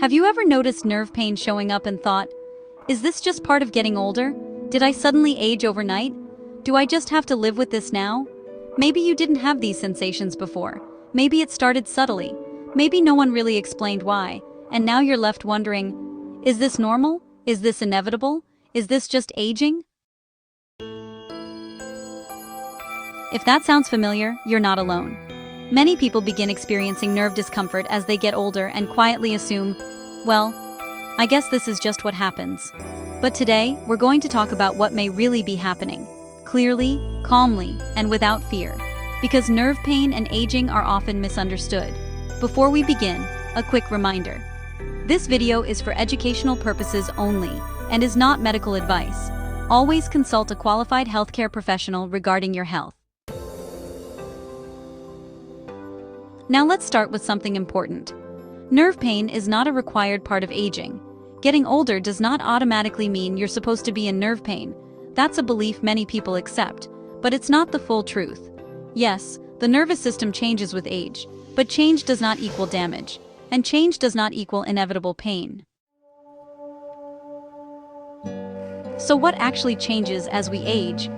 Have you ever noticed nerve pain showing up and thought, is this just part of getting older? Did I suddenly age overnight? Do I just have to live with this now? Maybe you didn't have these sensations before. Maybe it started subtly. Maybe no one really explained why, and now you're left wondering, is this normal? Is this inevitable? Is this just aging? If that sounds familiar, you're not alone. Many people begin experiencing nerve discomfort as they get older and quietly assume, well, I guess this is just what happens. But today, we're going to talk about what may really be happening, clearly, calmly, and without fear. Because nerve pain and aging are often misunderstood. Before we begin, a quick reminder. This video is for educational purposes only and is not medical advice. Always consult a qualified healthcare professional regarding your health. Now let's start with something important. Nerve pain is not a required part of aging. Getting older does not automatically mean you're supposed to be in nerve pain. That's a belief many people accept, but it's not the full truth. Yes, the nervous system changes with age, but change does not equal damage, and change does not equal inevitable pain. So what actually changes as we age?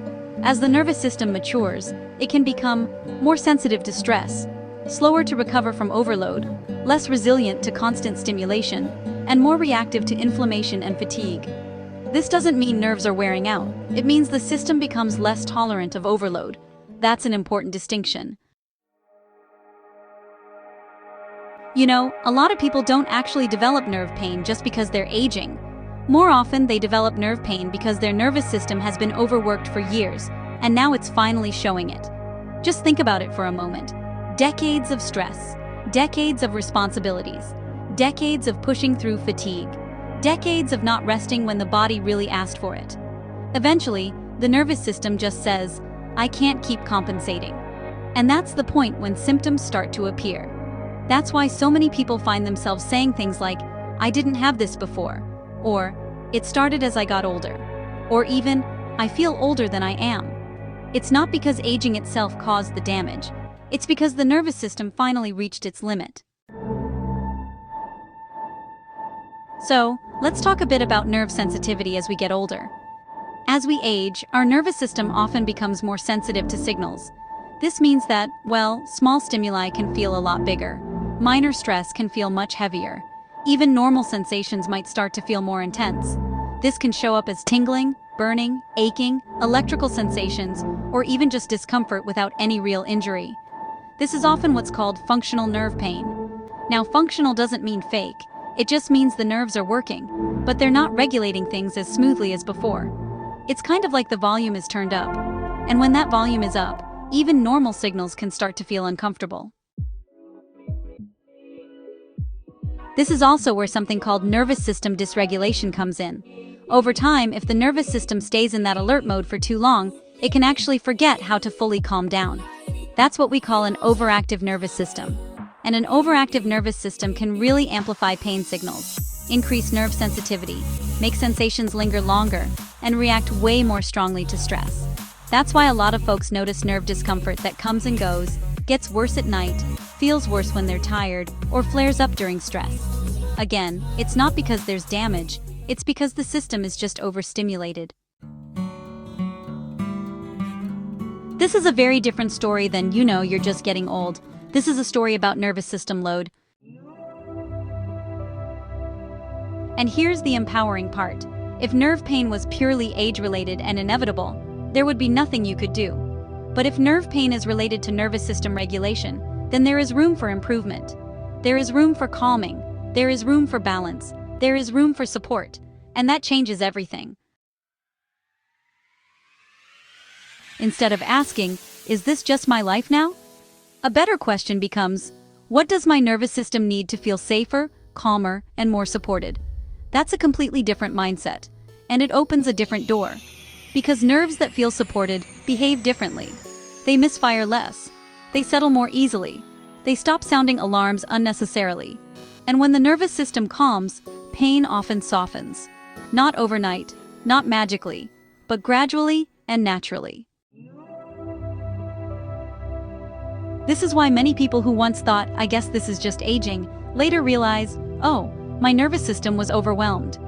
As the nervous system matures, it can become more sensitive to stress, slower to recover from overload, less resilient to constant stimulation, and more reactive to inflammation and fatigue. This doesn't mean nerves are wearing out. It means the system becomes less tolerant of overload. That's an important distinction. You know, a lot of people don't actually develop nerve pain just because they're aging. More often, they develop nerve pain because their nervous system has been overworked for years, and now it's finally showing it. Just think about it for a moment. Decades of stress, decades of responsibilities, decades of pushing through fatigue, decades of not resting when the body really asked for it. Eventually, the nervous system just says, I can't keep compensating. And that's the point when symptoms start to appear. That's why so many people find themselves saying things like, I didn't have this before, or it started as I got older, or even, I feel older than I am. It's not because aging itself caused the damage. It's because the nervous system finally reached its limit. So, let's talk a bit about nerve sensitivity as we get older. As we age, our nervous system often becomes more sensitive to signals. This means that, well, small stimuli can feel a lot bigger. Minor stress can feel much heavier. Even normal sensations might start to feel more intense. This can show up as tingling, burning, aching, electrical sensations, or even just discomfort without any real injury. This is often what's called functional nerve pain. Now, functional doesn't mean fake. It just means the nerves are working, but they're not regulating things as smoothly as before. It's kind of like the volume is turned up. And when that volume is up, even normal signals can start to feel uncomfortable. This is also where something called nervous system dysregulation comes in. Over time, if the nervous system stays in that alert mode for too long, it can actually forget how to fully calm down. That's what we call an overactive nervous system. And an overactive nervous system can really amplify pain signals, increase nerve sensitivity, make sensations linger longer, and react way more strongly to stress. That's why a lot of folks notice nerve discomfort that comes and goes, gets worse at night, feels worse when they're tired, or flares up during stress. Again, it's not because there's damage, it's because the system is just overstimulated. This is a very different story than, you're just getting old. This is a story about nervous system load. And here's the empowering part. If nerve pain was purely age-related and inevitable, there would be nothing you could do. But if nerve pain is related to nervous system regulation, then there is room for improvement. There is room for calming. There is room for balance. There is room for support. And that changes everything. Instead of asking, is this just my life now? A better question becomes, what does my nervous system need to feel safer, calmer, and more supported? That's a completely different mindset, and it opens a different door. Because nerves that feel supported behave differently. They misfire less. They settle more easily. They stop sounding alarms unnecessarily. And when the nervous system calms, pain often softens. Not overnight, not magically, but gradually and naturally. This is why many people who once thought, I guess this is just aging, later realize, oh, My nervous system was overwhelmed.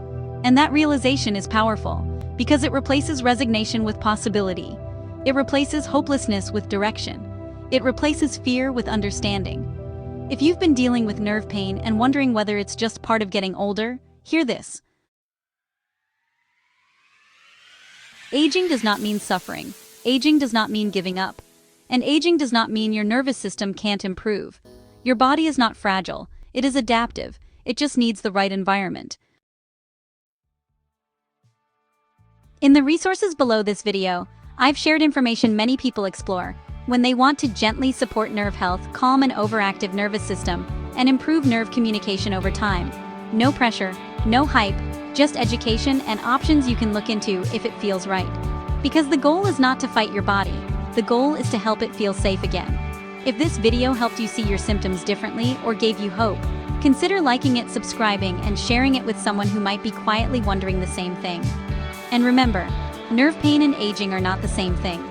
And that realization is powerful, because it replaces resignation with possibility. It replaces hopelessness with direction. It replaces fear with understanding. If you've been dealing with nerve pain and wondering whether it's just part of getting older, hear this. Aging does not mean suffering. Aging does not mean giving up. And aging does not mean your nervous system can't improve. Your body is not fragile. It is adaptive. It just needs the right environment. In the resources below this video, I've shared information many people explore when they want to gently support nerve health, calm an overactive nervous system, and improve nerve communication over time. No pressure, no hype, just education and options you can look into if it feels right. Because the goal is not to fight your body, the goal is to help it feel safe again. If this video helped you see your symptoms differently or gave you hope, consider liking it, subscribing, and sharing it with someone who might be quietly wondering the same thing. And remember, nerve pain and aging are not the same thing.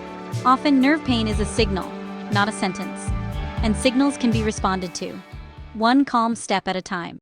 Often nerve pain is a signal, not a sentence. And signals can be responded to, one calm step at a time.